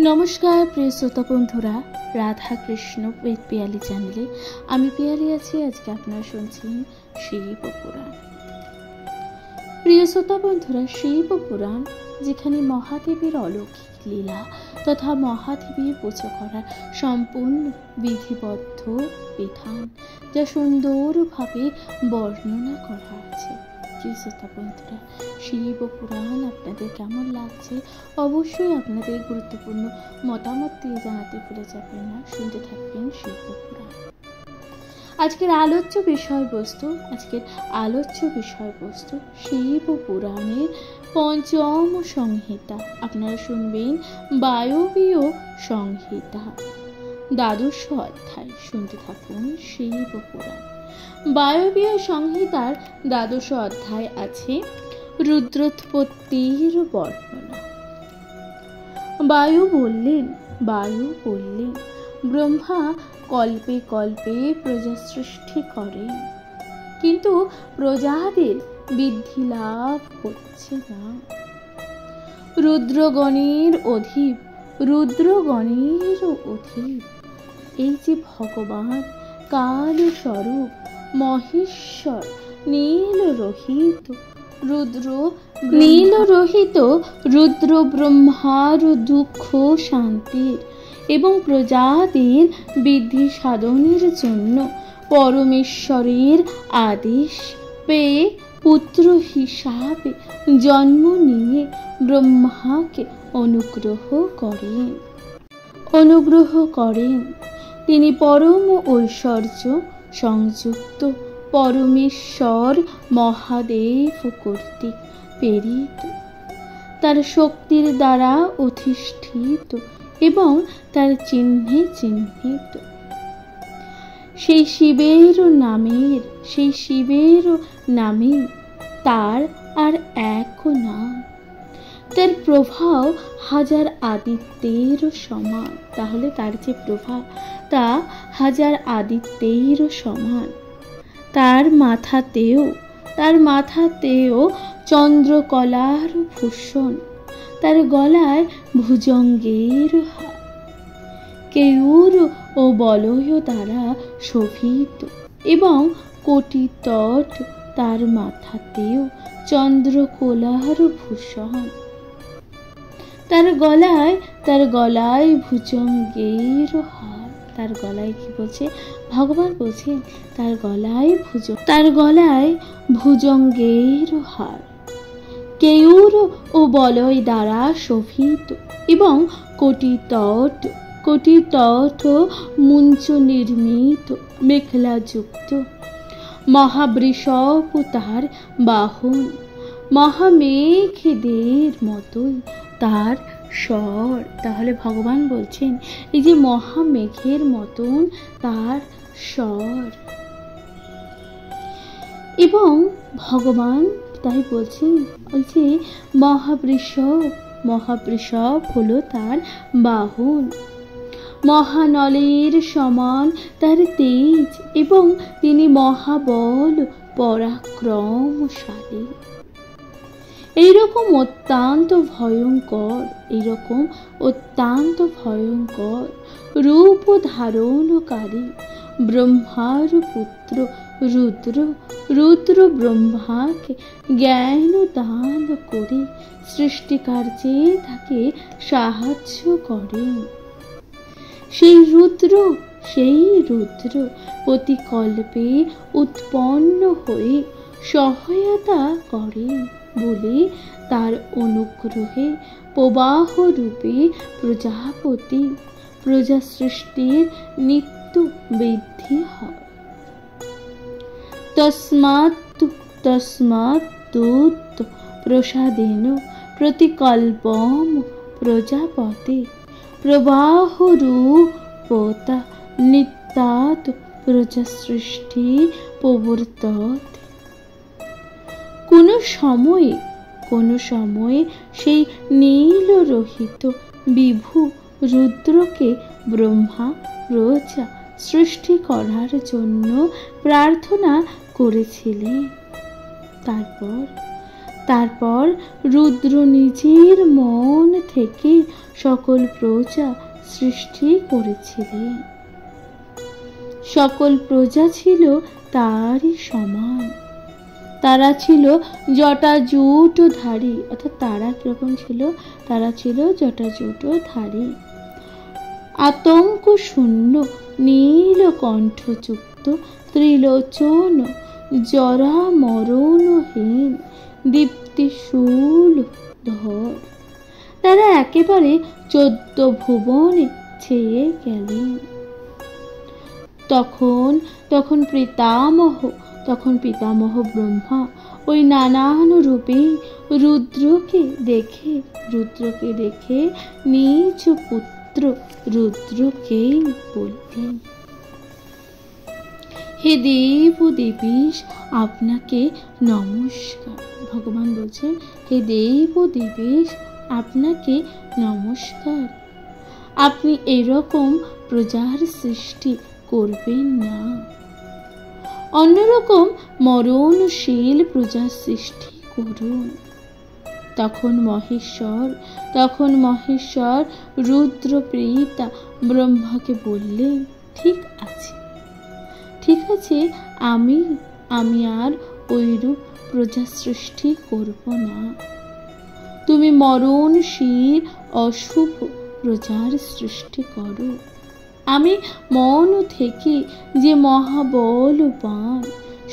নমস্কার প্রিয় শ্রোতা বন্ধুরা, রাধা কৃষ্ণ উইথ পিয়ালি চ্যানেলে আমি পিয়ালি আছি। আজকে আপনারা শুনছেন শিব পুরাণ। প্রিয় শ্রোতা বন্ধুরা, শিব পুরাণ যেখানে মহাদেবের অলৌকিক লীলা তথা মহাদেবীর পুজো করার সম্পূর্ণ বিধিবদ্ধ বিধান যা সুন্দরভাবে বর্ণনা করা আছে। প্রিয় শ্রোতা বন্ধুরা, শিব পুরাণ আপনাদের কেমন লাগছে অবশ্যই আপনাদের গুরুত্বপূর্ণ মতামত দিয়ে জানাতে ভুলে যাবেন না। শুনতে থাকবেন শিব পুরাণ। আজকের আলোচ্য বিষয়বস্তু শিব পুরাণের পঞ্চম সংহিতা। আপনারা শুনবেন বায়বীয় সংহিতা, দ্বাদশ অধ্যায়। শুনতে থাকুন শিব পুরাণ। বায়বীয় সংহিতার দ্বাদশ অধ্যায় আছে রুদ্রোৎপত্তির বর্ণনা। বায়ু বললেন, ব্রহ্মা কল্পে কল্পে প্রজা সৃষ্টি করেন, কিন্তু প্রজাদের বৃদ্ধি লাভ হচ্ছে না। রুদ্রগণের অধীপ এই যে ভগবান কাল স্বরূপ মহেশ্বর নীলরোহিত রুদ্র ব্রহ্মার দুঃখ শান্তির এবং প্রজাদের বৃদ্ধি সাধনের জন্য পরমেশ্বরের আদেশ পেয়ে পুত্র হিসাবে জন্ম নিয়ে ব্রহ্মাকে অনুগ্রহ করেন। তিনি পরম ঐশ্বর্য সংযুক্ত পরমেশ্বর মহাদেব কর্তৃক প্রেরিত, তার শক্তির দ্বারা অধিষ্ঠিত এবং তার চিহ্নে চিহ্নিত। সেই শিবের নামে তার আর এক নাম। তার প্রভাব হাজার আদিত্যের সমান। তাহলে তার যে প্রভাব তা হাজার আদিত্যের সমান। তার মাথাতেও চন্দ্রকলার ভূষণ, তার গলায় ভুজঙ্গের হার, কেয়ুর ও বলয় দ্বারা শোভিত এবং কোটি তট, তার মাথাতেও চন্দ্রকলার ভূষণ। তার গলায় ভুজঙ্গের হার। তার গলায় কি বলছে? ভগবান বলছেন তার গলায় ভুজঙ্গের হার, কেয়ুর ও বলয় দ্বারা শোভিত এবং কোটি তট মুঞ্চ নির্মিত মেখলা যুক্ত। মহাবৃষভ তার বাহন, মহামেঘদের মতোই তার স্বর। তাহলে ভগবান বলছেন এই যে মহামেঘের মতন তার স্বর। এবং ভগবান তাই বলছে মহাবৃষভ হলো তার বাহন। মহানলের সমান তার তেজ এবং তিনি মহাবল পরাক্রমশালী। এইরকম অত্যন্ত ভয়ঙ্কর রূপ ধারণকারী ব্রহ্মার পুত্র রুদ্র ব্রহ্মাকে জ্ঞান দান করে সৃষ্টিকার্যে তাকে সাহায্য করেন। সেই রুদ্র প্রতিকল্পে উৎপন্ন হয়ে সহায়তা করেন বলে তার অনুগ্রহে প্রবাহ রূপে প্রজা সৃষ্টির নিত্য বৃদ্ধি হয়। তস্মাৎ প্রসাদেন প্রতিকল্পম প্রজাপতে প্রবাহরূপতা নিত্যাৎ প্রজা সৃষ্টি প্রবর্ততে। কোন সময়ে সেই নীলরোহিত বিভু রুদ্রকে ব্রহ্মা প্রজা সৃষ্টি করার জন্য প্রার্থনা করেছিলেন। তারপর তারপর রুদ্র নিজের মন থেকে সকল প্রজা সৃষ্টি করেছিলেন। সকল প্রজা ছিল তারই সমান। তারা ছিল জটাজুটধারী, অর্থাৎ তারা কিরকম ছিল? তারা ছিল জটাজুটধারী, আতঙ্ক শূন্য, নীলকণ্ঠযুক্ত, ত্রিলোচন, জরা মরণহীন, দীপ্তিশূল ধর। তারা একেবারে 14 ভুবনে ছেয়ে গেলেন। তখন পিতামহ ব্রহ্মা ওই নানান রূপে রুদ্রকে দেখে নিজ পুত্র রুদ্রকে বললেন, হে দেব দেবীশ, আপনাকে নমস্কার। ভগবান বলছেন, হে দেব দেবেশ, আপনাকে নমস্কার। আপনি এরকম প্রজার সৃষ্টি করবেন না, অন্যরকম মরণশীল প্রজার সৃষ্টি করুন। তখন মহেশ্বর রুদ্রপ্রীতা ব্রহ্মাকে বললেন, ঠিক আছে, আমি আর ওইরূপ প্রজা সৃষ্টি করব না। তুমি মরণশীল অশুভ প্রজার সৃষ্টি করো। আমি মন থেকে যে মহাবলবান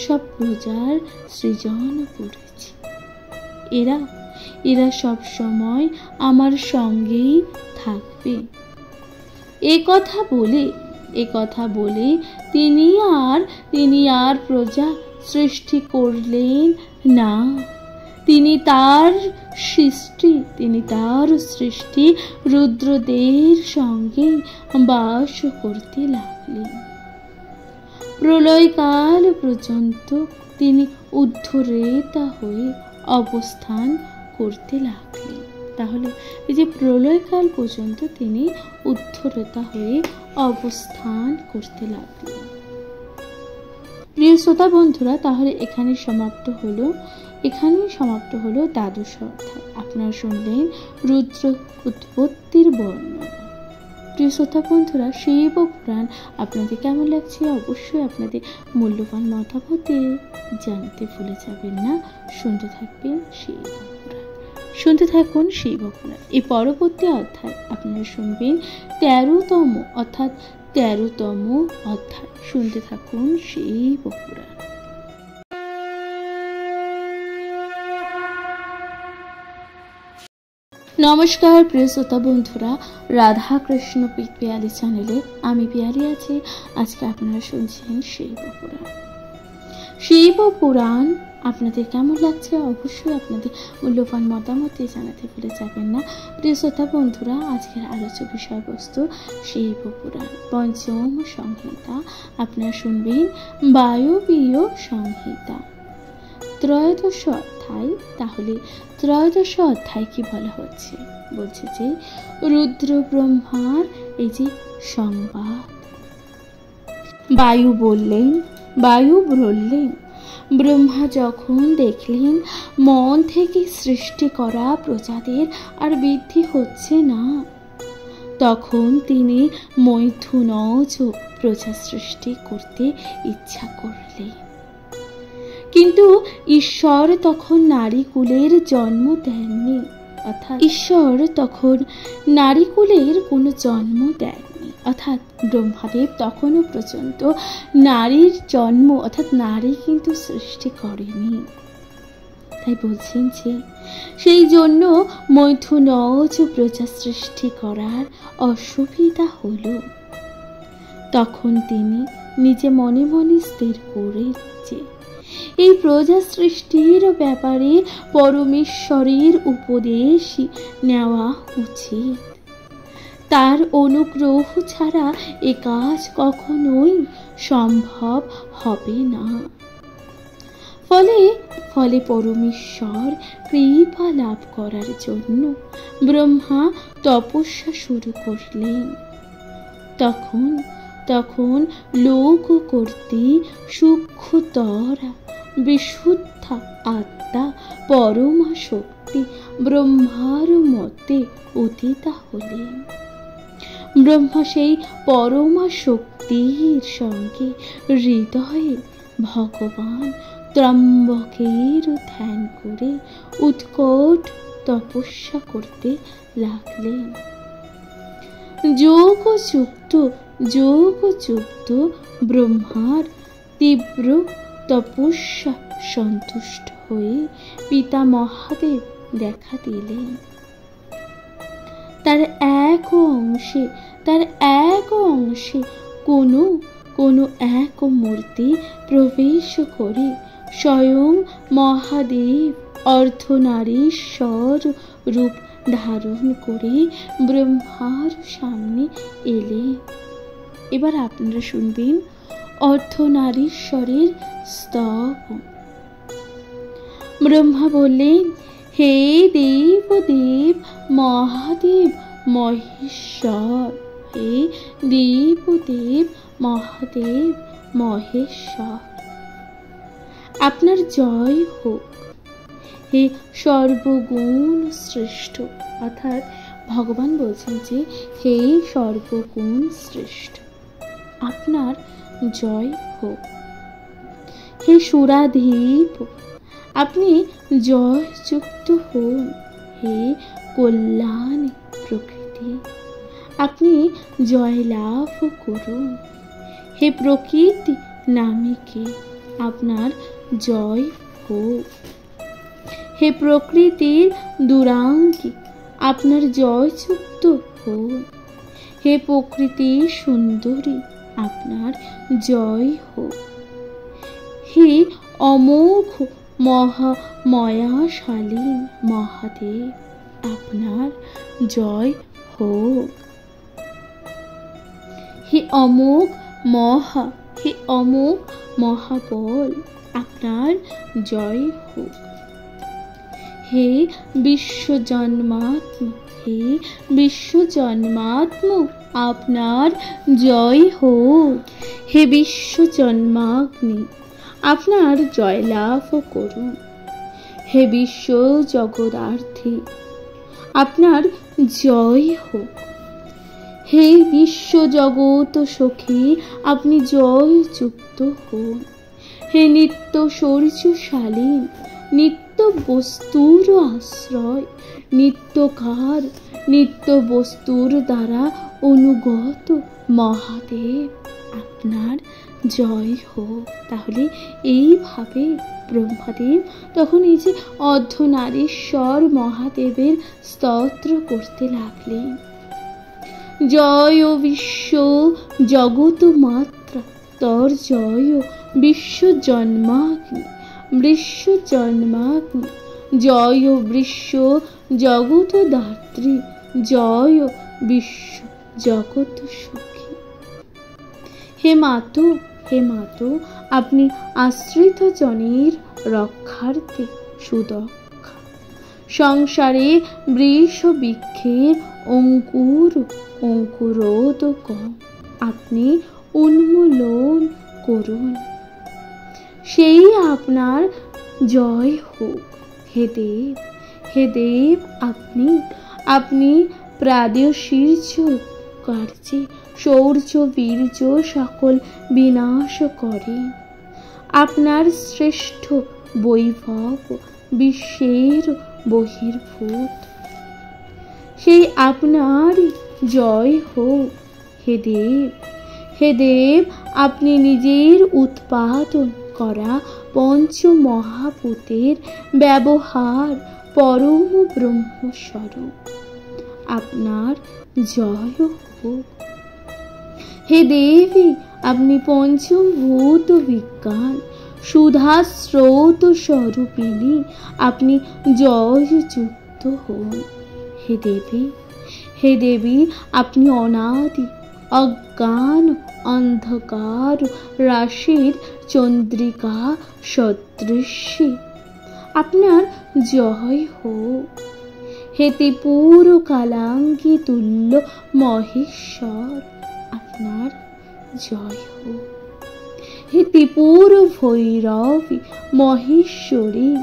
সব প্রজার সৃজন করেছি। এরা সব সময় আমার সঙ্গেই থাকবে। এ কথা বলে তিনি আর প্রজা সৃষ্টি করলেন না। তিনি তার সৃষ্টি রুদ্রদের সঙ্গে বাস করতে লাগলেন। প্রলয়কাল পর্যন্ত তিনি উদ্ধরেতা হয়ে অবস্থান করতে লাগলেন। তাহলে এই যে প্রলয়কাল পর্যন্ত তিনি উদ্ধরেতা হয়ে অবস্থান করতে লাগলেন। প্রিয় শ্রোতা বন্ধুরা, তাহলে এখানেই সমাপ্ত হলো দ্বাদশ অধ্যায়। আপনারা শুনলেন রুদ্র উৎপত্তির বর্ণনা। প্রিয় শ্রোতা বন্ধুরা, শিব পুরাণ আপনাদের কেমন লাগছে অবশ্যই আপনাদের মূল্যবান মতামত জানাতে ভুলে যাবেন না। শুনতে থাকুন শিব পুরাণ। এই পরবর্তী অধ্যায় আপনারা শুনবেন 13তম অধ্যায়। শুনতে থাকুন শিব পুরাণ। নমস্কার প্রিয় শ্রোতা বন্ধুরা, রাধা কৃষ্ণ পিয়ালি চ্যানেলে আমি পিয়ালি আছি। আজকে আপনারা শুনছেন শিব পুরাণ। আপনাদের কেমন লাগছে অবশ্যই আপনাদের মূল্যবান মতামত জানাতে ভুলে যাবেন না। প্রিয় শ্রোতা বন্ধুরা, আজকের আলোচ্য বিষয়বস্তু শিব পুরাণ পঞ্চম সংহিতা। আপনারা শুনবেন বায়বীয় সংহিতা, ত্রয়োদশ অধ্যায়। তাহলে ত্রয়োদশ অধ্যায় কি বলা হচ্ছে? বলছে যে রুদ্র ব্রহ্মার এই যে সংবাদ। বায়ু বললেন, ব্রহ্মা যখন দেখলেন মন থেকে সৃষ্টি করা প্রজাদের আর বৃদ্ধি হচ্ছে না, তখন তিনি মৈথুনজ প্রজা সৃষ্টি করতে ইচ্ছা করলেন। কিন্তু ঈশ্বর তখন নারীকুলের জন্ম দেননি, অর্থাৎ ঈশ্বর তখন নারীকুলের কোনো জন্ম দেননি, অর্থাৎ ব্রহ্মাদেব তখনও পর্যন্ত নারীর জন্ম অর্থাৎ নারী কিন্তু সৃষ্টি করেনি। তাই বলছেন যে সেই জন্য মৈথুনজ প্রজা সৃষ্টি করার অসুবিধা হলো। তখন তিনি নিজে মনে মনে স্থির করে যে এই প্রজা সৃষ্টির ব্যাপারে পরমেশ্বরের উপদেশ নেওয়া উচিত। তার অনুগ্রহ ছাড়া এ কাজ কখনোই সম্ভব হবে না। ফলে পরমেশ্বর কৃপা লাভ করার জন্য ব্রহ্মা তপস্যা শুরু করলেন। তখন লোক করতে সূক্ষ্মতরা বিশুদ্ধা আত্মা পরমা শক্তি ব্রহ্মার মতে উদিতা হলেন। ব্রহ্মা সেই পরমা শক্তির সঙ্গে হৃদয়ে ভগবান ত্রম্বকের ধ্যান করে উৎকট তপস্যা করতে লাগলেন। যোগযুক্ত ব্রহ্মার তীব্র তপস্যা সন্তুষ্ট হয়ে পিতা মহাদেব দেখা দিলেন। তার এক অংশে কোনো এক মূর্তি প্রবেশ করে স্বয়ং মহাদেব অর্ধনারীশ্বর রূপ ধারণ করে ব্রহ্মার সামনে এলেন। এবার আপনারা শুনবেন অর্ধনারীশ্বরের স্তব। ব্রহ্মা বললেন, হে দেব মহাদেব মহেশ্বর, হে দেব মহাদেব মহেশ্বর, আপনার জয় হোক। হে সর্বগুণ শ্রেষ্ঠ, অর্থাৎ ভগবান বলছেন যে হে সর্বগুণ শ্রেষ্ঠ, আপনার জয় হোক। হে সুরাধীপ, আপনি জয়যুক্ত হন। হে কল্যাণ প্রকৃতি, আপনি জয়লাভ করুন। হে প্রকৃতি নামিকে, আপনার জয় হোক। হে প্রকৃতির দুরাঙ্গী, আপনার জয়যুক্ত হন। হে প্রকৃতি সুন্দরী, আপনার জয় হোক। হে অমোঘ মহামায়াশালীন মহাদেব, আপনার জয় হোক। হে অমোঘ মহাবল, আপনার জয় হোক। হে বিশ্বজন্মাত্ম, আপনার জয় হোক। হে বিশ্বজন্মাগ্নি, আপনার জয়লাভ করুন। হে বিশ্ব জগদার্থী, আপনার জয় হোক। হে বিশ্ব জগৎ সখী, আপনি জয়যুক্ত হন। হে নিত্য শৌর্যশালীন, নিত্য বস্তুর আশ্রয়, নিত্যকার, নিত্য বস্তুর দ্বারা অনুগত মহাদেব, আপনার জয় হোক। তাহলে এইভাবে ব্রহ্মাদেব তখন এই যে অর্ধনারীশ্বর মহাদেবের স্তোত্র করতে লাগলেন। জয় বিশ্ব জগৎ মাত্রা, তর জয় বিশ্বজন্মাগ্নি, জয় বিশ্ব জগৎ দাত্রী, জয় বিশ্ব জগৎ সুখী। হে মাতু, আপনি আশ্রিত জনের রক্ষার্থে সুদক্ষা। সংসারে বৃষ বৃক্ষের অঙ্কুরোদক আপনি উন্মূলন করুন। সেই আপনার জয় হোক। হে দেব আপনি প্রাদেশীর্য কার্যে শৌর্য বীর্য সকল বিনাশ করেন। আপনার শ্রেষ্ঠ বৈভব বিশ্বের বহির্ভূত। সেই আপনারই জয় হোক। হে দেব আপনি নিজের উৎপাদন করা পঞ্চ মহাভূতের ব্যবহার পরম ব্রহ্মস্বরূপ, আপনার জয় হোক। হে দেবী আপনি পঞ্চভূত বিজ্ঞান সুধা স্রোত স্বরূপিণী, আপনি জয়যুক্ত হন। হে দেবী আপনি অনাদি অজ্ঞান অন্ধকার রাশির চন্দ্রিকা সদৃশী, আপনার জয় হোক। হে ত্রিপুর কালাঙ্গী তুল্য মহেশ্বর, আপনার জয় হোক। হে ত্রিপুর ভৈরবী মহেশ্বরী,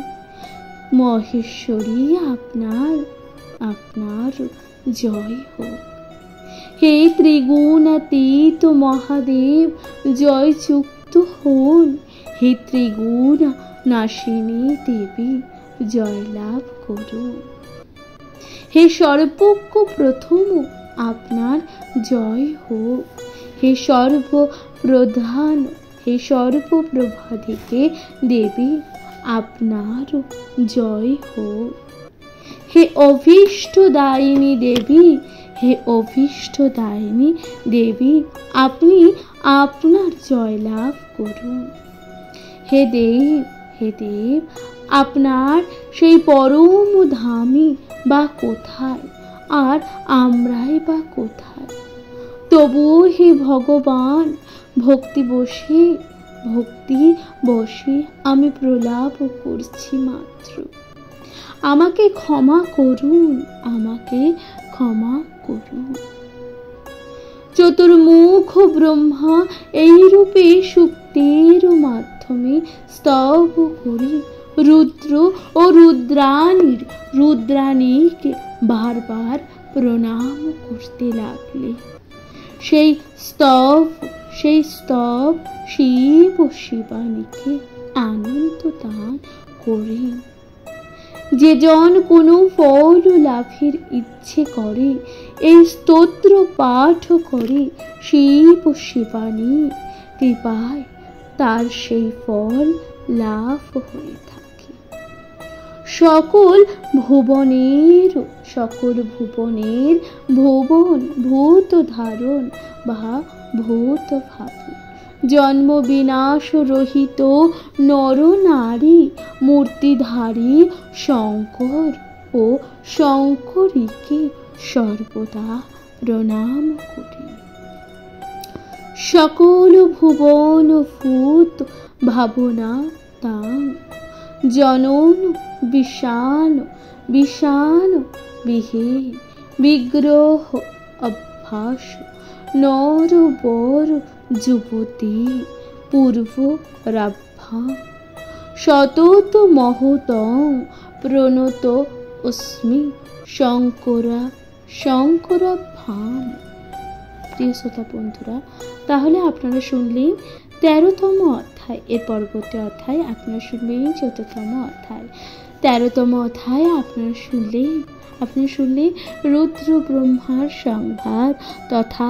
মহেশ্বরী আপনার আপনার জয় হোক। হে ত্রিগুণাতীত মহাদেব জয় যুক্ত হন। হে ত্রিগুণ নাশিনী দেবী জয় লাভ করুন। হে সর্বজ্ঞ প্রথম আপনার জয় হোক। হে সর্বপ্রধান, হে সর্বপ্রভাদিকে দেবী আপনার জয় হোক। হে অভীষ্ট দায়িনী দেবী, হে অভীষ্ট দায়িনী দেবী আপনি আপনার জয় লাভ করুন। হে দেব, হে দেব আপনার সেই পরম ধামই বা কোথায়, আর আমরাই বা কোথায়? তবুও হে ভগবান ভক্তি বসে আমি প্রলাপ করছি মাত্র। আমাকে ক্ষমা করুন, আমাকে ক্ষমা করুন। চতুর্মুখ ব্রহ্মা এই রূপে সুক্তির মাধ্যমে স্তব করি রুদ্র ও রুদ্রাণীকে বারবার প্রণাম করতে লাগলে। সেই স্তব শিব ও শিবানীকে আনন্দ দান করেন। যে জন কোনো ফল লাভের ইচ্ছে করে এই স্তোত্র পাঠ করে, শিব ও শিবানী কৃপায় তার সেই ফল লাভ হয়ে থাকে। সকল ভুবনের ভুবন ভূত ধারণ বা ভূত ভাবন, জন্ম বিনাশ রহিত নর নারী মূর্তিধারী শঙ্কর ও শঙ্করীকে সর্বদা প্রণাম করি। সকল ভুবন ভূত ভাবনা তাং জনন বিষান বিহীন বিগ্রহ অভ্যাস নর বর যুবতী পূর্ব রাভ্যাম সতত মহতং প্রণত অস্মি শঙ্করাভ্যাম। প্রিয় শ্রোতা বন্ধুরা, তাহলে আপনারা শুনলেন 13তম অধ্যায়। এর পরবর্তী অধ্যায় আপনারা শুনবেন 14তম অধ্যায়। 13তম অধ্যায় আপনারা শুনলেন রুদ্র ব্রহ্মার সংবাদ তথা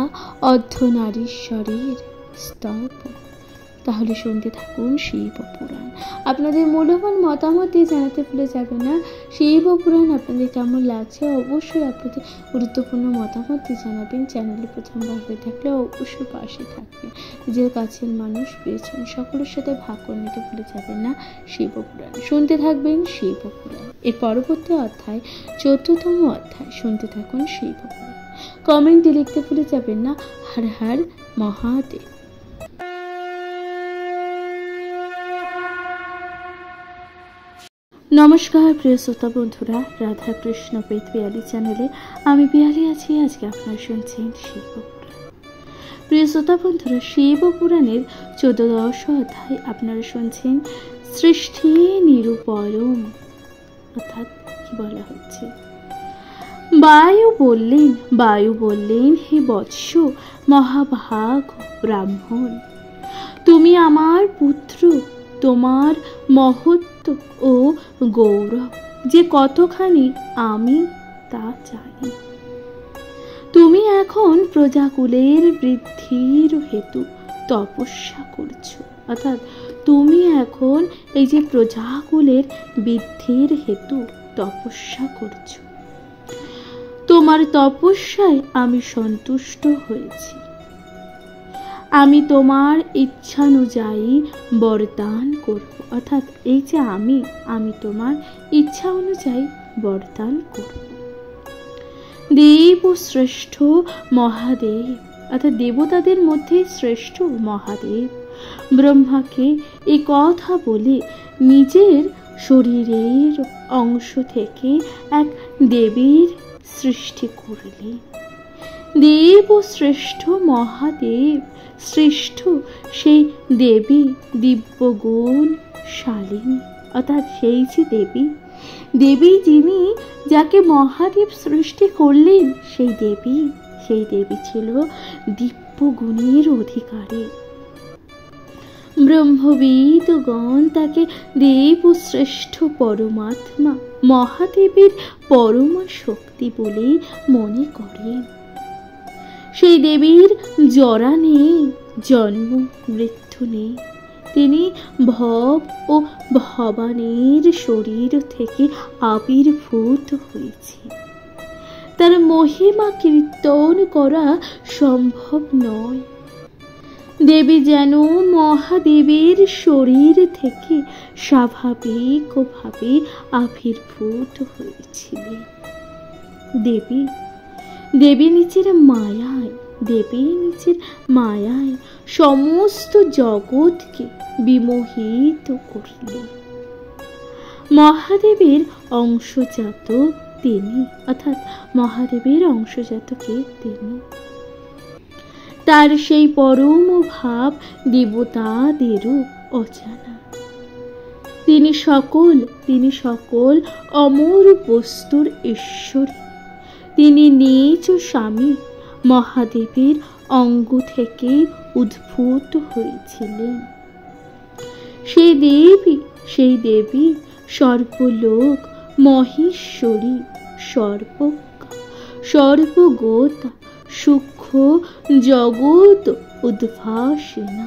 অর্ধনারীশ্বরের স্তব। তাহলে শুনতে থাকুন শিব পুরাণ। আপনাদের মূল্যবান মতামত দিয়ে জানাতে ভুলে যাবেন না শিব পুরাণ আপনাদের কেমন লাগছে। অবশ্যই আপনাদের গুরুত্বপূর্ণ মতামত দিয়ে জানাবেন। চ্যানেলে প্রথমবার হয়ে থাকলে অবশ্যই পাশে থাকবেন। নিজের কাছের মানুষ পেয়েছেন সকলের সাথে ভাগ করে নিতে ভুলে যাবেন না শিব পুরাণ। শুনতে থাকবেন শিব পুরাণ। এর পরবর্তী অধ্যায় 14তম অধ্যায়। শুনতে থাকুন শিব পুরাণ। কমেন্টে লিখতে ভুলে যাবেন না হর হর মহাদেব। নমস্কার প্রিয় শ্রোতা বন্ধুরা, রাধা কৃষ্ণ পেত পিয়ালি চ্যানেলে আমি পিয়ালি আছি। আজকে আপনারা শুনছেন শিব পুরাণ। প্রিয় শ্রোতা বন্ধুরা, শিব পুরাণের 14দশ অধ্যায় আপনারা শুনছেন সৃষ্টি নিরূপয়ম, অর্থাৎ কি বলা হচ্ছে। বায়ু বললেন হে বৎস মহাভাগ ব্রাহ্মণ, তুমি আমার পুত্র, তোমার মহত্ব ও গৌরব যে কতখানি আমি তা জানি। তুমি এখন প্রজাকুলের বৃদ্ধির হেতু তপস্যা করছো, অর্থাৎ তুমি এখন এই যে প্রজাকুলের বৃদ্ধির হেতু তপস্যা করছো। তোমার তপস্যায় আমি সন্তুষ্ট হয়েছি। আমি তোমার ইচ্ছানুযায়ী বরদান করব, অর্থাৎ এই যে আমি তোমার ইচ্ছা অনুযায়ী বরদান করব। দেব শ্রেষ্ঠ মহাদেব, অর্থাৎ দেবতাদের মধ্যে শ্রেষ্ঠ মহাদেব ব্রহ্মাকে এই কথা বলে নিজের শরীরের অংশ থেকে এক দেবীর সৃষ্টি করলেন। দেব শ্রেষ্ঠ মহাদেব শ্রেষ্ঠ সেই দেবী দিব্যগুণ শালিনী, অর্থাৎ সেই যে দেবী, দেবী যিনি যাকে মহাদেব সৃষ্টি করলেন, সেই দেবী ছিল দিব্যগুণের অধিকারী। ব্রহ্মবিদগণ তাকে দেব শ্রেষ্ঠ পরমাত্মা মহাদেবের পরমা শক্তি বলে মনে করেন। সেই দেবীর জরা নেই, জন্ম মৃত্যু নেই। তিনি ভব ও ভবানীর শরীর থেকে আবির্ভূত হয়েছে। তার মহিমা কীর্তন করা সম্ভব নয়। দেবী যেন মহাদেবের শরীর থেকে স্বাভাবিকভাবে আবির্ভূত হয়েছিলেন। দেবী নিজের মায়ায় সমস্ত জগৎকে বিমোহিত করলেন। মহাদেবের অংশজাত তিনি, অর্থাৎ মহাদেবের অংশজাতকে তিনি। তার সেই পরম ভাব দেবতাদেরও অজানা। তিনি সকল অমর বস্তুর ঈশ্বরী। তিনি নিজ স্বামী মহাদেবের অঙ্গ থেকে উদ্ভূত হয়েছিলেন। সেই দেবী সর্বলোক মহেশ্বরী, সর্বগতা, সূক্ষ্ম জগৎ উদ্ভাসিনা।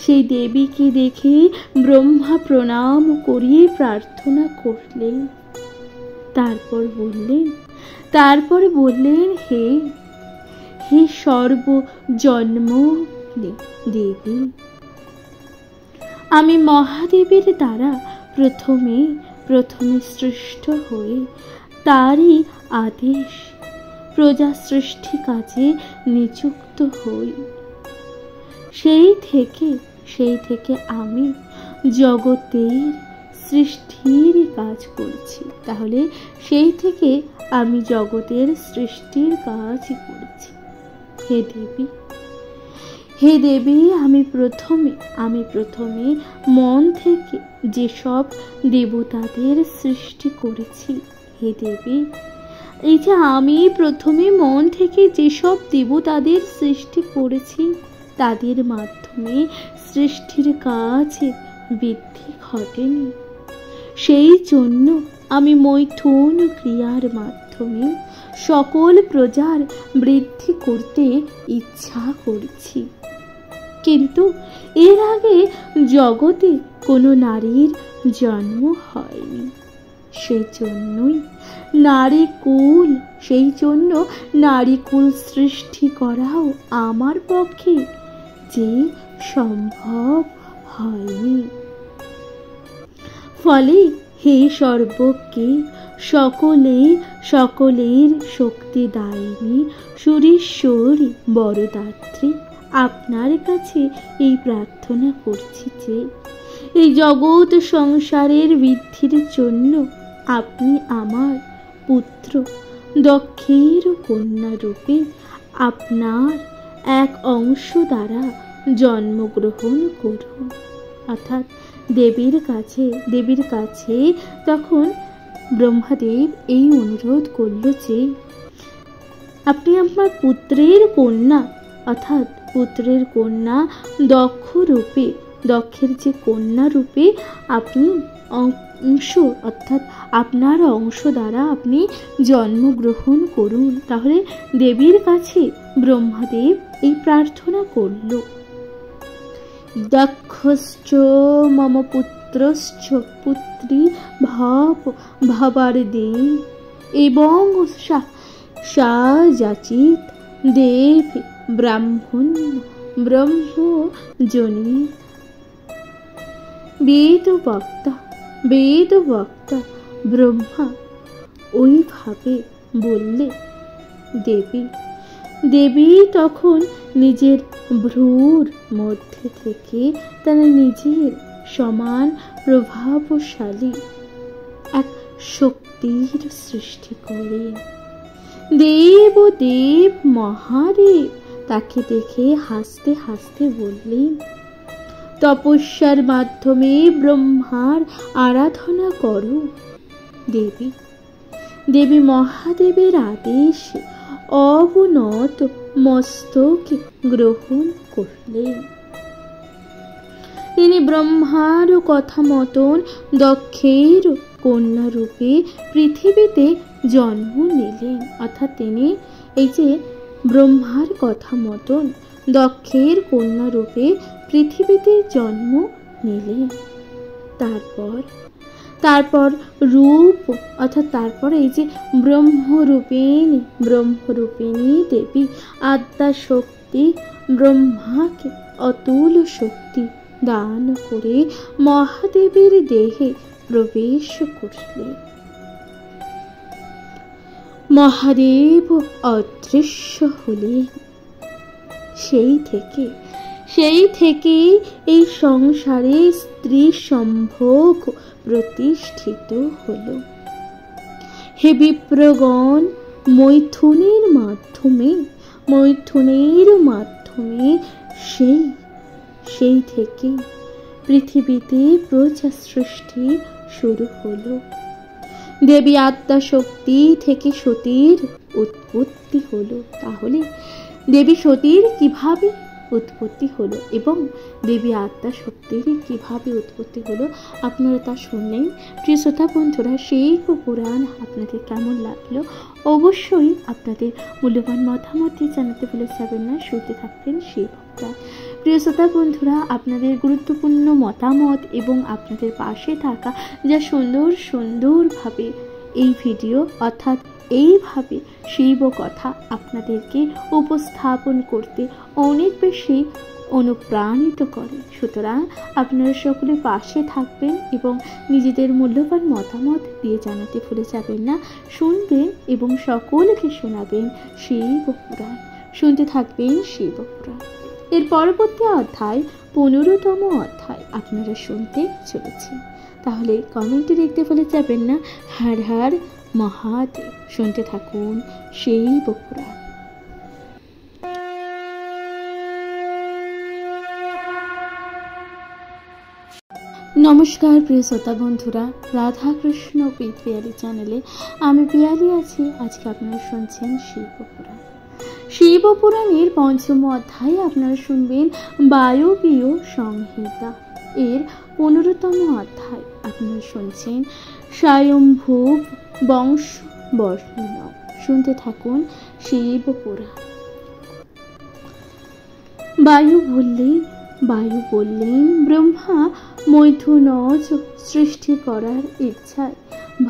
সেই দেবীকে দেখে ব্রহ্মা প্রণাম করিয়ে প্রার্থনা করলেন। তারপর বললেন, হে সর্বজন্ম দেবী, আমি মহাদেবের দ্বারা প্রথমে সৃষ্ট হয়ে তারই আদেশ প্রজা সৃষ্টি কাজে নিযুক্ত হই। সেই থেকে আমি জগতের সৃষ্টির কাজ করছি। তাহলে সেই থেকে আমি জগতের সৃষ্টির কাজ করেছি। হে দেবী, আমি প্রথমে মন থেকে যেসব দেবতাদের সৃষ্টি করেছি। হে দেবী, এই যে আমি প্রথমে মন থেকে যেসব দেবতাদের সৃষ্টি করেছি, তাদের মাধ্যমে সৃষ্টির কাজে বৃদ্ধি ঘটেনি। সেই জন্য আমি মৈথুন ক্রিয়ার মাধ্যমে সকল প্রজার বৃদ্ধি করতে ইচ্ছা করছি। কিন্তু এর আগে জগতে কোনো নারীর জন্ম হয়নি। সেই জন্য নারীকুল সৃষ্টি করাও আমার পক্ষে যে সম্ভব হয়নি। ফলে হে সর্বজ্ঞে, সকলের শক্তিদায়িনী সুরেশ্বরী বরদাত্রী, আপনার কাছে এই প্রার্থনা করছি যে এই জগৎ সংসারের বৃদ্ধির জন্য আপনি আমার পুত্র দক্ষের কন্যা রূপে আপনার এক অংশ দ্বারা জন্মগ্রহণ করুন। অর্থাৎ দেবীর কাছে তখন ব্রহ্মাদেব এই অনুরোধ করল যে আপনি আমার পুত্রের কন্যা, অর্থাৎ পুত্রের কন্যা দক্ষের যে কন্যা রূপে আপনি অর্থাৎ আপনার অংশ দ্বারা আপনি জন্মগ্রহণ করুন। তাহলে দেবীর কাছে ব্রহ্মাদেব এই প্রার্থনা করল, দক্ষশ্চ মম পুত্রশ্চ পুত্রী ভবার্দে এবং সা যাচিত দেব ব্রহ্মজনী। বেদবক্তা ব্রহ্মা ওইভাবে বললে দেবী তখন নিজের ভ্রুর মধ্যে থেকে তারা নিজের সমান প্রভাবশালী এক শক্তির সৃষ্টি করেন। দেব মহাদেব তাকে দেখে হাসতে হাসতে বললেন, তপস্যার মাধ্যমে ব্রহ্মার আরাধনা করো। দেবী দেবী মহাদেবের আদেশ অবনত মস্তকে গ্রহণ করলেন। তিনি ব্রহ্মার কথা মতন দক্ষের কন্যা রূপে পৃথিবীতে জন্ম নিলেন। অর্থাৎ তিনি এই যে ব্রহ্মার কথা মতন দক্ষের কন্যা রূপে পৃথিবীতে জন্ম নিলেন। তারপর রূপ অর্থাৎ তারপর এই যে ব্রহ্মরূপিণী দেবী আদ্যা শক্তি ব্রহ্মাকে অতুল শক্তি দান করে মহাদেবের দেহে প্রবেশ করলেন। মহাদেব অদৃশ্য হলেন। সেই থেকে এই সংসারে স্ত্রী সম্ভোগ প্রতিষ্ঠিত হল। হে বিপ্রগণ, মৈথুনের মাধ্যমে সেই থেকে পৃথিবীতে প্রজা সৃষ্টি শুরু হলো। দেবী আত্মা শক্তি থেকে সতীর উৎপত্তি হলো। তাহলে দেবী সতীর কিভাবে উৎপত্তি হলো এবং দেবী আত্মা শক্তির কিভাবে উৎপত্তি হলো আপনারা তা শুনলেন। প্রিয় শ্রোতা বন্ধুরা, সেই পুরাণ আপনাদের কেমন লাগলো অবশ্যই আপনাদের মূল্যবান মতামত জানাতে ভুলে যাবেন না। শুনতে থাকবেন সেই পুরাণ। প্রিয় শ্রোতা বন্ধুরা, আপনাদের গুরুত্বপূর্ণ মতামত এবং আপনাদের পাশে থাকা যা সুন্দরভাবে এই ভিডিও অর্থাৎ এইভাবে শিব কথা আপনাদেরকে উপস্থাপন করতে অনেক বেশি অনুপ্রাণিত করে। সুতরাং আপনারা সকলে পাশে থাকবেন এবং নিজেদের মূল্যবান মতামত দিয়ে জানাতে ভুলে যাবেন না। শুনবেন এবং সকলকে শোনাবেন শিব পুরাণ। শুনতে থাকবেন শিব পুরাণ। এর পরবর্তী অধ্যায় 15তম অধ্যায় আপনারা শুনতে চলেছেন। তাহলে কমেন্টে লিখতে ভুলে যাবেন না হর হর মহাদেব। শুনতে থাকুন শিব পুরাণ। নমস্কার প্রিয় শ্রোতা বন্ধুরা, রাধাকৃষ্ণ পিয়ালি চ্যানেলে আমি পিয়ালি আছি। আজকে আপনারা শুনছেন শিব পুরাণ। শিব পুরাণের 5ম অধ্যায়ে আপনারা শুনবেন বায়বীয় সংহিতা। এর 15তম অধ্যায় আপনারা শুনছেন স্বয়ম্ভুব বংশ বর্ণনা। শুনতে থাকুন শিব পুরাণ। বায়ু বললেন, ব্রহ্মা মৈথুনজ সৃষ্টি করার ইচ্ছায়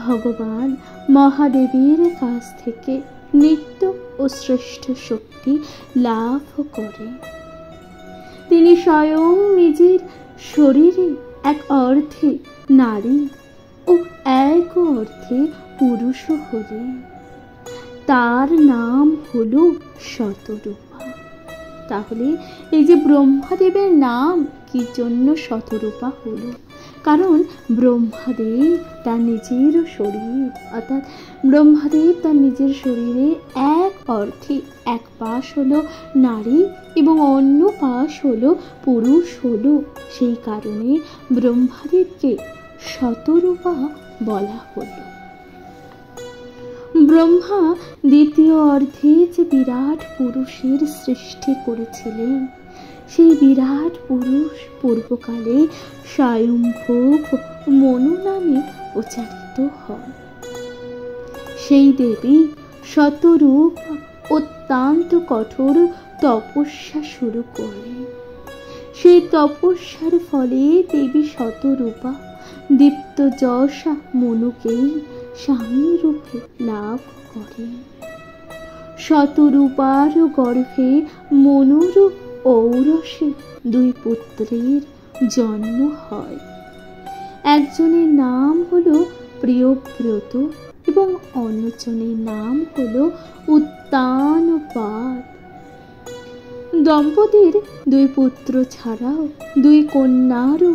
ভগবান মহাদেবের কাছ থেকে নিত্য ও শ্রেষ্ঠ শক্তি লাভ করে। তিনি স্বয়ং নিজের শরীরে এক অর্থে নারী ও এক অর্থে পুরুষ হলেন। তার নাম হলো শতরূপা। তাহলে এই যে ব্রহ্মাদেবের নাম কি জন্য শতরূপা হলো? কারণ ব্রহ্মাদেব তার নিজের শরীরে এক অর্থে এক পাশ হলো নারী এবং অন্য পাশ হলো পুরুষ হলো। সেই কারণে ব্রহ্মাদেবকে শতরূপা বলা হলো। ব্রহ্মা দ্বিতীয় অর্ধে যে বিরাট পুরুষের সৃষ্টি করেছিলেন, সেই বিরাট পুরুষ পূর্বকালে স্বয়ম্ভুব মনু নামে প্রচারিত হয়। সেই দেবী শতরূপ অত্যন্ত কঠোর তপস্যা শুরু করেন। সেই তপস্যার ফলে দেবী শতরূপা দীপ্ত যশা মনুকেই স্বামী রূপে লাভ করেন। শতরূপার গর্ভে মনুর ঔরসে 2 পুত্রের জন্ম হয়। একজনের নাম হলো প্রিয়ব্রত এবং অন্যজনের নাম হলো উত্তানপাদ। দম্পতির 2 পুত্র ছাড়াও 2 কন্যারও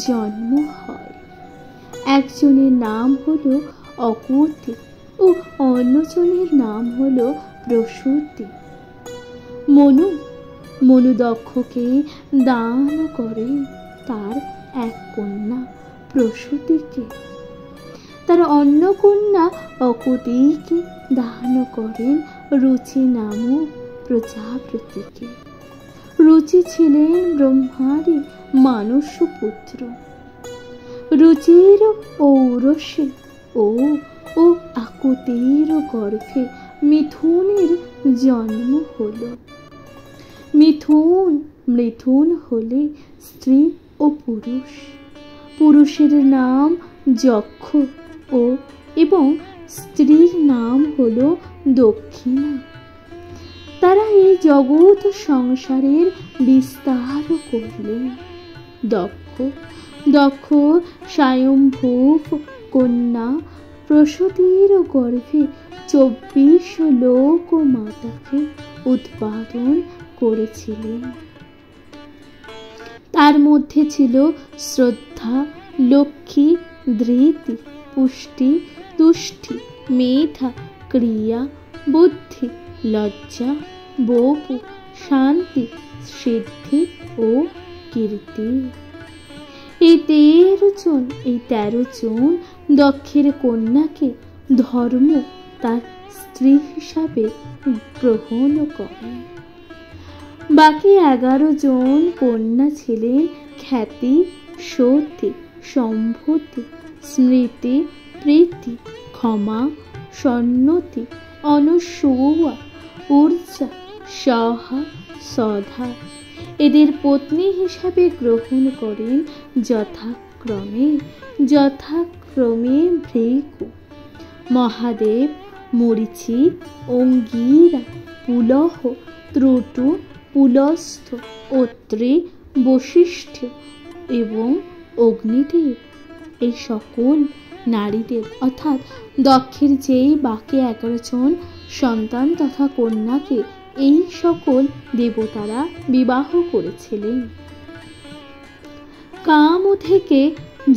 জন্ম হয়। একজনের নাম হলো অকুতি ও অন্যজনের নাম হলো প্রসূতি। মনু মনু দক্ষকে দান করে তার এক কন্যা প্রসূতিকে, তার অন্য কন্যা অকুতিকে দান করেন রুচি নামক প্রজাপতিকে। রুচি ছিলেন ব্রহ্মারই মানস পুত্র। রুচির ঔরসে ও আকুতির গর্ভে মিথুনের জন্ম হল। মিথুন হলে স্ত্রী ও পুরুষ। পুরুষের নাম যক্ষ এবং স্ত্রীর নাম হল দক্ষিণা। তারা এই জগৎ সংসারের বিস্তার করলেন। দক্ষ স্বয়ম্ভূব কন্যা প্রসূতির গর্ভে 24 লোক মাতাকে উৎপাদন করেছিলেন। তার মধ্যে ছিল শ্রদ্ধা, লক্ষ্মী, ধৃতি, পুষ্টি, তুষ্টি, মেধা, ক্রিয়া, বুদ্ধি, লজ্জা, বপু, শান্তি, সিদ্ধি ও কীর্তি। এই 13 জন দক্ষের কন্যাকে ধর্ম তার স্ত্রী হিসাবে গ্রহণ করে। বাকি 11 জন কন্যা ছিলেন খ্যাতি, সতী, সম্ভূতি, স্মৃতি, প্রীতি, ক্ষমা, সন্নতি, অনসূয়া, ঊর্জা, সহা, সধা। এদের পত্নী হিসাবে গ্রহণ করেন যথাক্রমে ভৃগু, মহাদেব, মরীচি, অঙ্গিরা, পুলহ, ত্রুটু, পুলস্থ, অত্রি, বশিষ্ঠ এবং অগ্নিদেব। এই সকল নারীদের অর্থাৎ দক্ষের যেই বাকি 11 জন সন্তান তথা কন্যাকে এই সকল দেবতারা বিবাহ করেছিলেন। কাম থেকে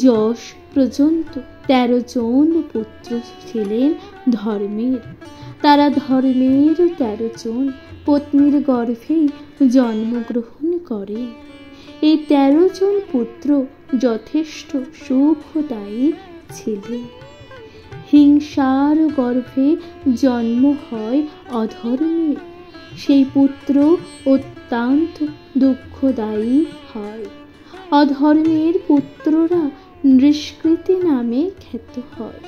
যশ পর্যন্ত 13 জন পুত্র ছিলেন ধর্মের। তারা ধর্মের 13 জন পত্নীর গর্ভেই জন্মগ্রহণ করে। এই 13 জন পুত্র যথেষ্ট সুখদায়ী ছিলেন। হিংসার গর্ভে জন্ম হয় অধর্মের, সেই পুত্র অত্যন্ত দুঃখদায়ী হয়। অধর্মের পুত্ররা নিষ্কৃতি নামে খ্যাত হয়।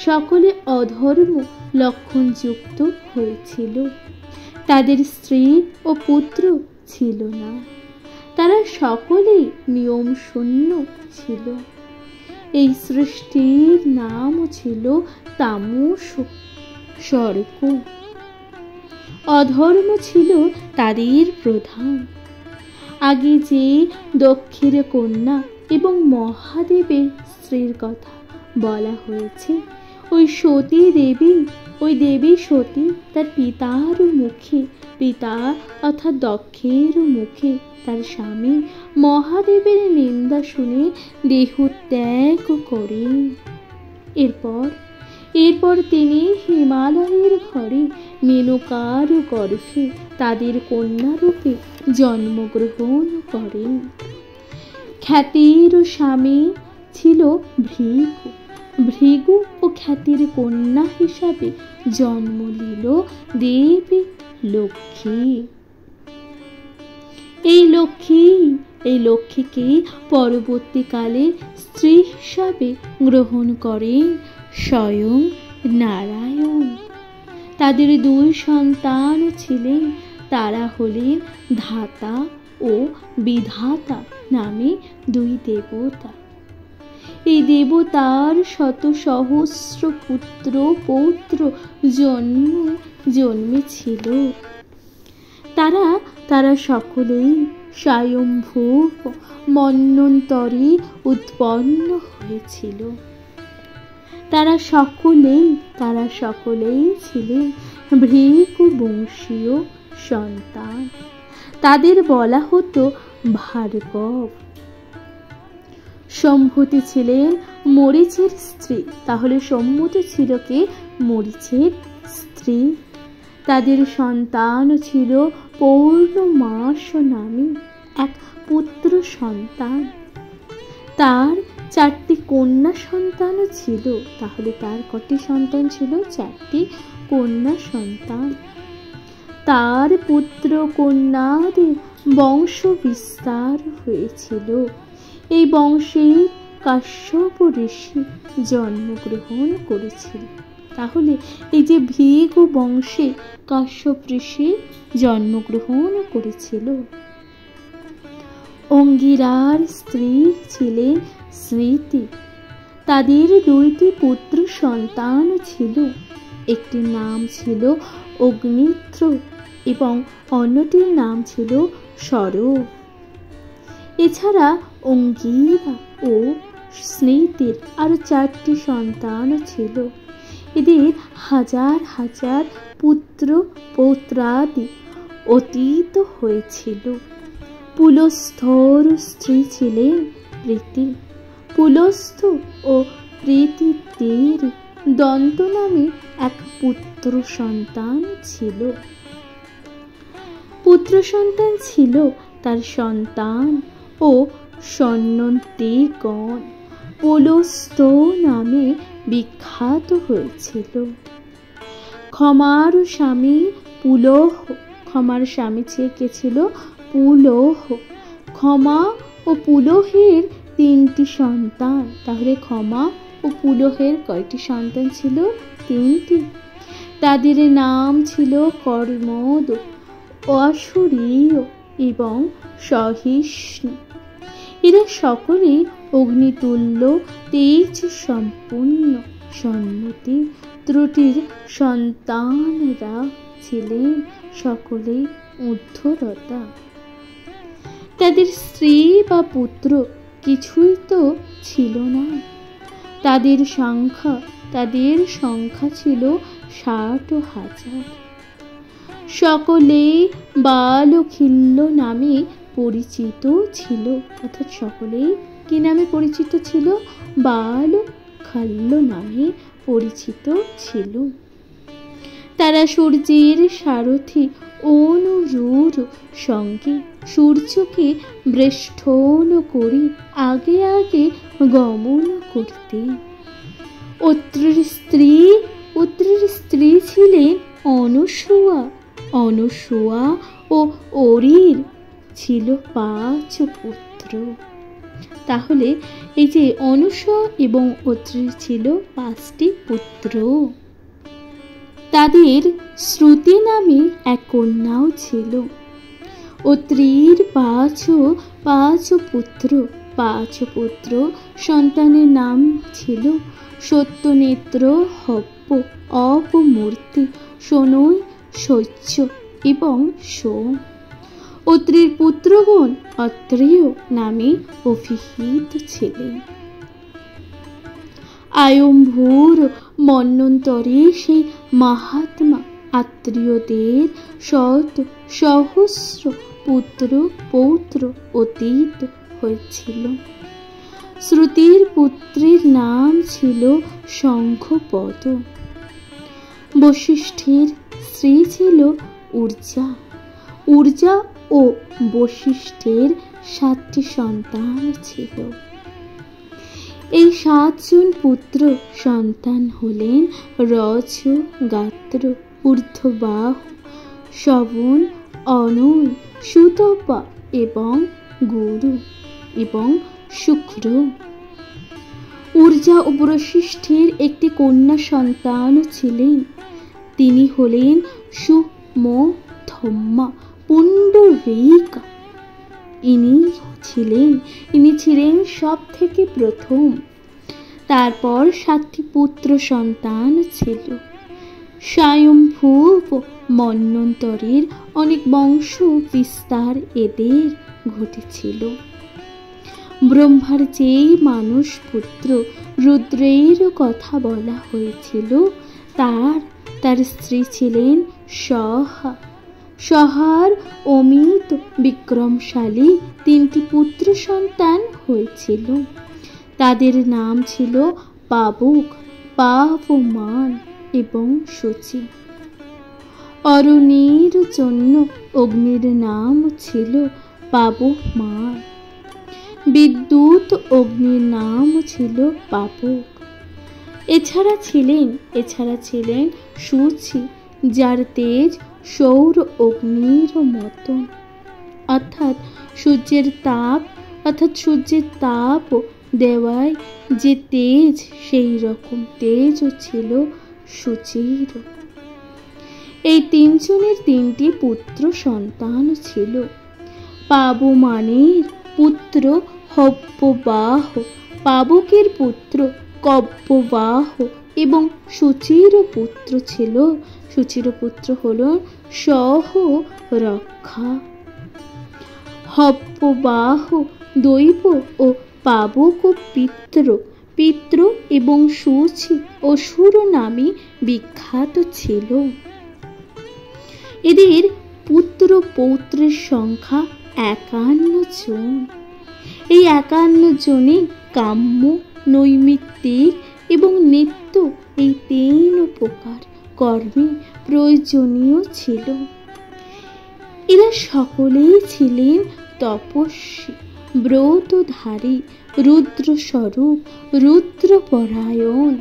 সকলে অধর্ম লক্ষণযুক্ত হয়েছিল। তাদের স্ত্রী ও পুত্র ছিল না। তারা সকলেই নিয়ম শূন্য ছিল। এই সৃষ্টির নাম ছিল তামস স্বর্গ। অধর্ম ছিল তাদের প্রধান। আগে যে দক্ষের কন্যা এবং মহাদেবের স্ত্রীর কথা বলা হয়েছে, ওই দেবী সতী তার পিতার মুখে, পিতা অর্থাৎ দক্ষের মুখে তার স্বামী মহাদেবের নিন্দা শুনে দেহত্যাগ করেন। এরপর তিনি হিমালয়ের ঘরে মেনকার গর্ভে তাদের কন্যারূপে জন্মগ্রহণ করেন। খ্যাতির স্বামী ছিল ভৃগু ও খ্যাতির কন্যা হিসাবে জন্ম নিল দেবী লক্ষ্মী। এই লক্ষ্মীকে পরবর্তীকালে স্ত্রী হিসাবে গ্রহণ করেন স্বয়ং নারায়ণ। তাদের 2 সন্তান ছিলেন। তারা হলেন ধাতা ও বিধাতা নামে 2 দেবতা। এই দেবতার শত সহস্র পুত্র পৌত্র জন্মেছিল। তারা সকলেই স্বয়ম্ভূব মন্বন্তরে উৎপন্ন হয়েছিল। তারা সকলেই ছিলেন ভৃগু বংশীয় সন্তান। তাদের বলা হতো ভার্গব। সম্ভূতি ছিলেন মরীচের স্ত্রী। তাহলে সম্মতি ছিল কে? মরীচের স্ত্রী। তাদের সন্তান ছিল পৌর্ণমাস নামে এক পুত্র সন্তান। তার 4টি কন্যা সন্তানও ছিল। তাহলে তার কটি সন্তান ছিল? 4টি কন্যা সন্তান। তার পুত্র কন্যাদের বংশ বিস্তার হয়েছিল। এই বংশে কাশ্যপ ঋষি জন্মগ্রহণ করেছিল। তাহলে এই যে ভৃগ বংশে কাশ্যপ ঋষি জন্মগ্রহণ করেছিল। অঙ্গিরার স্ত্রী ছিলেন স্মৃতি। তাদের 2টি পুত্র সন্তান ছিল। একটির নাম ছিল অগ্নিত্র এবং অন্যটির নাম ছিল সরব। এছাড়া অঙ্গিরা ও স্মৃতির আরো 4টি সন্তান ছিল। এদের হাজার হাজার পুত্র পৌত্রাদি অতীত হয়েছিল। পুলস্থর স্ত্রী ছিলেন প্রীতি। পুলস্থ ও প্রীতিদের দন্ত নামে এক পুত্র সন্তান ছিল। পুত্র সন্তান ছিল তার সন্তান ও সন্তানগণ পুলস্থ নামে বিখ্যাত হয়েছিল। ক্ষমার স্বামী পুলহ, ক্ষমার স্বামী কে ছিল? পুলহ। ক্ষমা ও পুলহের 3টি সন্তান। তাহলে ক্ষমা ও পুলহের কয়টি সন্তান ছিল? 3টি। তাদের নাম ছিল কর্মদ, অসূরীয় এবং সহিষ্ণু। এরা সকলেই অগ্নিতুল্য তেজ সম্পূর্ণ সন্মতি ত্রুটির সন্তানরা ছিলেন সকলেই ঊর্ধ্বরতা। তাদের স্ত্রী বা পুত্র কিছুই তো ছিল না। তাদের সংখ্যা ছিল 60,000। সকলে বালখিল্য নামে পরিচিত ছিল। অর্থাৎ সকলেই কি নামে পরিচিত ছিল? বালখাল্য নামে পরিচিত ছিল। তারা সূর্যের সারথি অনুরুর সঙ্গে সূর্যকে বেষ্টন করে আগে আগে গমন করতে। অত্রির স্ত্রী ছিলেন অনুসূয়া। অনুসূয়া ও অরির ছিল 5 পুত্র। তাহলে এই যে অনুসূয়া এবং অত্রির ছিল 5টি পুত্র। তাদের শ্রুতি নামে এক কন্যাও ছিল। অত্রির 5 পুত্র। 5 পুত্র সন্তানের নাম ছিল সত্যনেত্র, হব্য, অপমূর্তি, শনৈ, শৈচ্য এবং সোম। অত্রির পুত্রগণ অত্রেয় নামে অভিহিত ছিলেন। আয়ম্ভূর মন্বন্তরে সেই মহাত্মা আত্রেয়দের সহস্র পুত্র পৌত্র অতীত হয়েছিল। শ্রুতির পুত্রের নাম ছিল শঙ্খপদ। বশিষ্ঠের স্ত্রী ছিল ঊর্জা। ঊর্জা ও বশিষ্ঠের 7টি সন্তান ছিল। এই 7 জন পুত্র সন্তান হলেন রজ, গাত্র, ঊর্ধ্ববাহু, শবন, অনল, সুতপা এবং গুরু এবং শুক্র। ঊর্জা ও বশিষ্ঠের একটি কন্যা সন্তান ছিলেন। তিনি হলেন সুমধ্যমা পুণ্ডরীকা। ইনি ছিলেন সব থেকে প্রথম। তারপর 7টি পুত্র সন্তান ছিল। স্বয়ম্ভূব মন্বন্তরের অনেক বংশ বিস্তার এদের ঘটেছিল। ব্রহ্মার যেই মানুষ পুত্র রুদ্রের কথা বলা হয়েছিল তার স্ত্রী ছিলেন সহা। সহার অমিত বিক্রমশালী 3টি পুত্র সন্তান হয়েছিল। তাদের নাম ছিল পাবক, পাবমান এবং সূচি। অরুণীর জন্য অগ্নির নাম ছিল পাবমান। বিদ্যুৎ অগ্নির নাম ছিল পাবক। এছাড়া ছিলেন সূচি, যার তেজ সৌর অগ্নির মতন। অর্থাৎ সূর্যের তাপ দেওয়ায় যে তেজ, সেই রকম তেজও ছিল সূচির। এই তিনজনের তিনটি পুত্র সন্তান ছিল। পাবমানের পুত্র হব্যবাহ, পাবকের পুত্র কব্যবাহ এবং সূচির পুত্র হল সহরক্ষা। হব্যবাহ দৈব ও পাবক ও পিতৃ এবং সূচি অসুর নামে বিখ্যাত ছিল। এদের পুত্র পৌত্রের সংখ্যা 51 জন। এই 51 জনে কাম্য, নৈমিত্তিক এবং নিত্য, এই 3 প্রকার কর্মে প্রয়োজনীয় ছিল। এরা সকলেই ছিলেন তপস্বী, ব্রতধারী, রুদ্রস্বরূপ, রুদ্রপরায়ণ।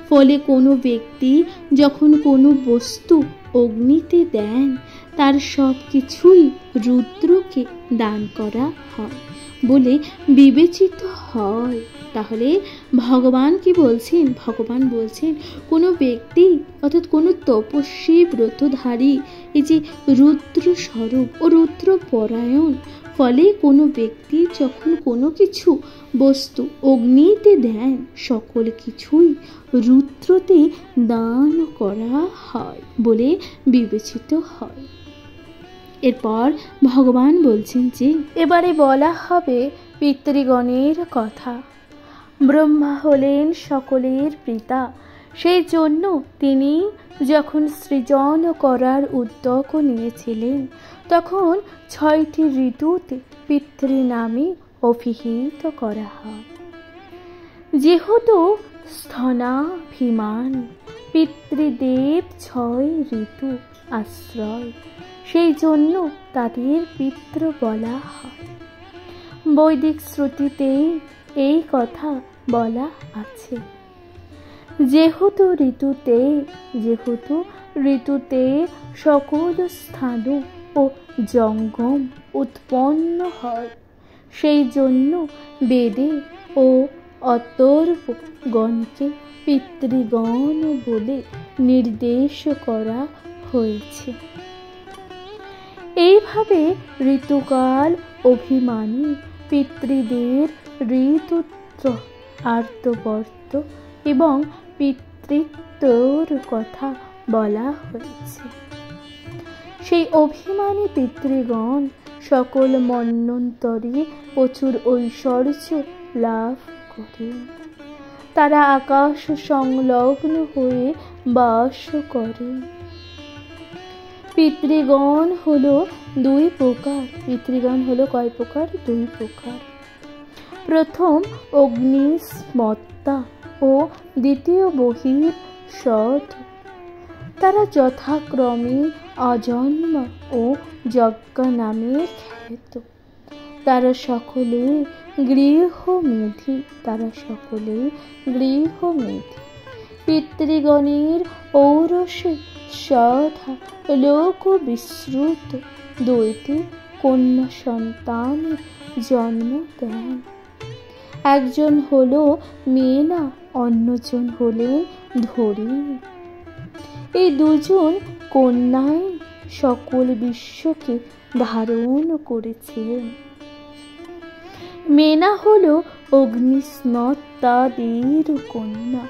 ফলে কোনো ব্যক্তি যখন কোনো বস্তু অগ্নিতে দেন, তার সব কিছুই রুদ্রকে দান করা হয় বলে বিবেচিত হয়। তাহলে ভগবান কি বলছেন? ভগবান বলছেন কোনো ব্যক্তি অর্থাৎ কোনো তপস্বী, ব্রতধারী, এই যে রুদ্র স্বরূপ ও রুদ্র পরায়ণ, ফলে কোনো ব্যক্তি যখন কোনো কিছু বস্তু অগ্নিতে দেন, সকল কিছুই রুদ্রতে দান করা হয় বলে বিবেচিত হয়। এরপর ভগবান বলছেন যে এবারে বলা হবে পিতৃগণের কথা। ব্রহ্মা হলেন সকলের পিতা। সেই জন্য তিনি যখন সৃজন করার উদ্যোগ নিয়েছিলেন, তখন 6টি ঋতুতে পিতৃ নামে অভিহিত করা হয়। যেহেতু স্থনাভিমান পিতৃদেব 6 ঋতু আশ্রয়, সেই জন্য তাদের পিতৃ বলা হয়। বৈদিক শ্রুতিতে এই কথা বলা আছে। যেহেতু ঋতুতে সকল স্থান ও জঙ্গম উৎপন্ন হয়, সেই জন্য বেদে ও অথর্বগণকে পিতৃগণ বলে নির্দেশ করা হয়েছে। এইভাবে ঋতুকাল অভিমানী পিতৃদের ঋতুত্ব, আর্তবর্ত এবং পিতৃত্বর কথা বলা হয়েছে। সেই অভিমানী পিতৃগণ সকল মন্বন্তরে প্রচুর ঐশ্বর্য লাভ করেন। তারা আকাশ সংলগ্ন হয়ে বাস করেন। পিতৃগণ হলো 2 প্রকার। পিতৃগণ হলো কয় প্রকার? 2 প্রকার। প্রথম অগ্নিস্মত্তা ও দ্বিতীয় বহির্সৎ। তারা যথাক্রমে অজন্মা ও যজ্ঞ নামে খ্যাত। তারা সকলে গৃহমেধি। পিতৃগণের ঔরসে সধা লোক বিশ্রুত 2টি কন্যা সন্তানের জন্ম দেন। একজন হলো মেনা, অন্যজন হলেন ধরিণী। এই 2 জন কন্যাই সকল বিশ্বকে ধারণ করেছিলেন। মেনা হলো অগ্নিস্মত্তাদের কন্যা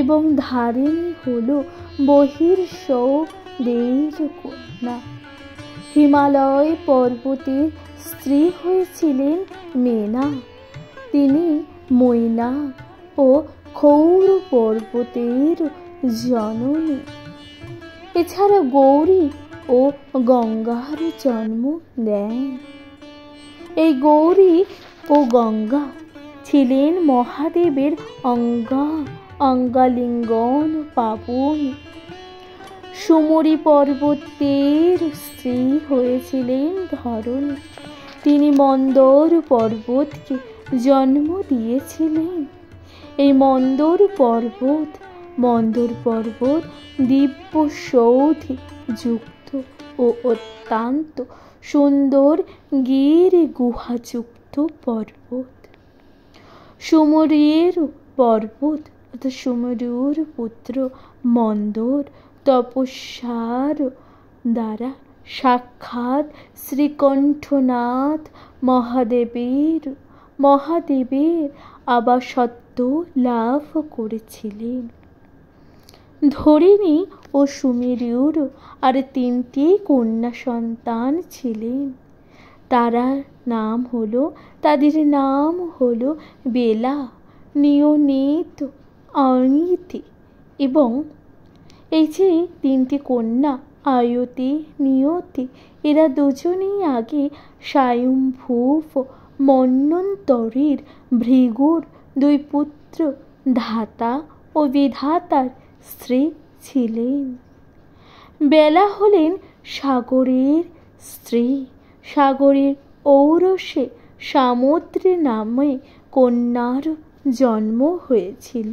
এবং ধারিণী হলো বহির্সদের কন্যা। হিমালয় পর্বতের স্ত্রী হয়েছিলেন মেনা। তিনি মৈনাক ও ক্ষৌর পর্বতের জননী। এছাড়া গৌরী ও গঙ্গার জন্ম দেন। এই গৌরী ও গঙ্গা ছিলেন মহাদেবের অঙ্গালিঙ্গন পাবনী। সুমরি পর্বতের স্ত্রী হয়েছিলেন ধরণী। তিনি মন্দর পর্বতকে জন্ম দিয়েছিলেন। এই মন্দর পর্বত দিব্য সৌধে যুক্ত ও অত্যন্ত সুন্দর গির গুহাযুক্ত পর্বত। সুমরির পর্বত অর্থাৎ সুমরুর পুত্র মন্দর তপস্যার দ্বারা সাক্ষাৎ শ্রীকণ্ঠনাথ মহাদেবের আবাসত্ব লাভ করেছিলেন। ধরিণী ও সুমেরুর আর 3টি কন্যা সন্তান ছিলেন। তাদের নাম হলো বেলা, নিয়মিত, অনিতি এবং এই যে 3টি কন্যা আয়তি, নিয়তি, এরা দুজনেই আগে স্বয়ম্ভুব মন্বন্তরের ভৃগুর 2 পুত্র ধাতা ও বিধাতার স্ত্রী ছিলেন। বেলা হলেন সাগরের স্ত্রী। সাগরের ঔরসে সামুদ্রী নামে কন্যার জন্ম হয়েছিল।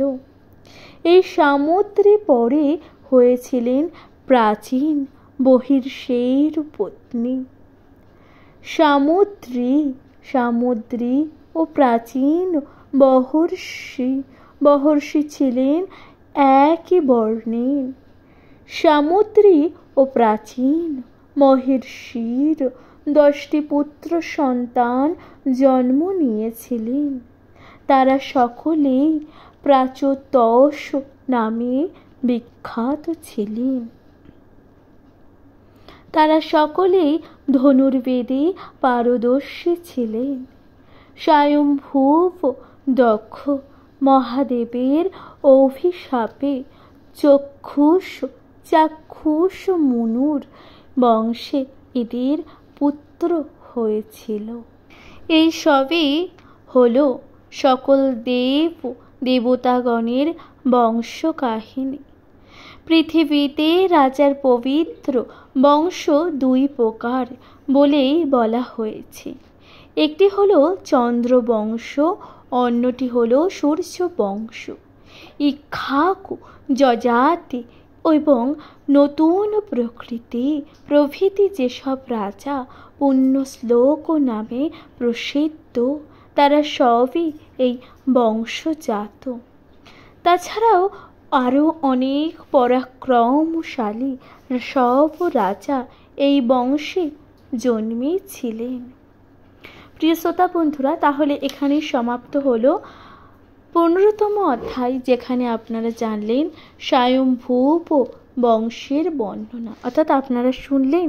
এই সামুদ্রী পরে হয়েছিলেন প্রাচীন বহির্ষের পত্নী। সামুদ্রী ও প্রাচীন বহর্ষি ছিলেন একই বর্ণের। সামুদ্রী ও প্রাচীন মহর্ষির 10টি পুত্র সন্তান জন্ম নিয়েছিলেন। তারা সকলেই প্রাচোতস নামে বিখ্যাত ছিলেন। তারা সকলেই ধনুর্বেদে পারদর্শী ছিলেন। স্বয়ম্ভুব দক্ষ মহাদেবের অভিশাপে চাক্ষুষ মুনুর বংশে এদের পুত্র হয়েছিল। এই সবই হলো সকল দেবতাগণের বংশ কাহিনী। পৃথিবীতে রাজার পবিত্র বংশ 2 প্রকার বলেই বলা হয়েছে। একটি হলো চন্দ্রবংশ, অন্যটি হলো সূর্য বংশ। ইক্ষ্বাকু, যযাতি এবং নতুন প্রকৃতি প্রভৃতি যেসব রাজা পুণ্যশ্লোক নামে প্রসিদ্ধ, তারা সবই এই বংশজাত। তাছাড়াও আরও অনেক পরাক্রমশালী সব রাজা এই বংশে জন্মেছিলেন। প্রিয় শ্রোতা বন্ধুরা, তাহলে এখানেই সমাপ্ত হলো 15তম অধ্যায়, যেখানে আপনারা জানলেন স্বয়ম্ভুব বংশের বর্ণনা। অর্থাৎ আপনারা শুনলেন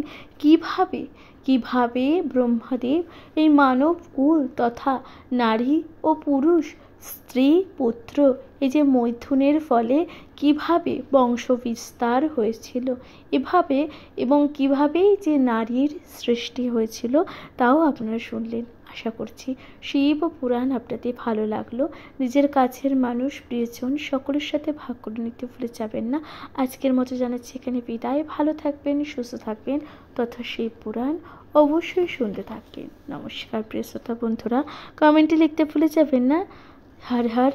কিভাবে ব্রহ্মদেব এই মানব কুল তথা নারী ও পুরুষ, স্ত্রী পুত্র, এই যে মৈথুনের ফলে কিভাবে বংশ বিস্তার হয়েছিল এবং কিভাবে যে নারীর সৃষ্টি হয়েছিল তাও আপনারা শুনলেন। আশা করছি শিব পুরাণ আপনাদের ভালো লাগলো। নিজের কাছের মানুষ, প্রিয়জন সকলের সাথে ভাগ করে নিতে ভুলে যাবেন না। আজকের মতো জানাচ্ছি এখানে বিদায়। ভালো থাকবেন, সুস্থ থাকবেন তথা শিব পুরাণ অবশ্যই শুনতে থাকবেন। নমস্কার প্রিয় শ্রোতা বন্ধুরা, কমেন্টে লিখতে ভুলে যাবেন না। হর হর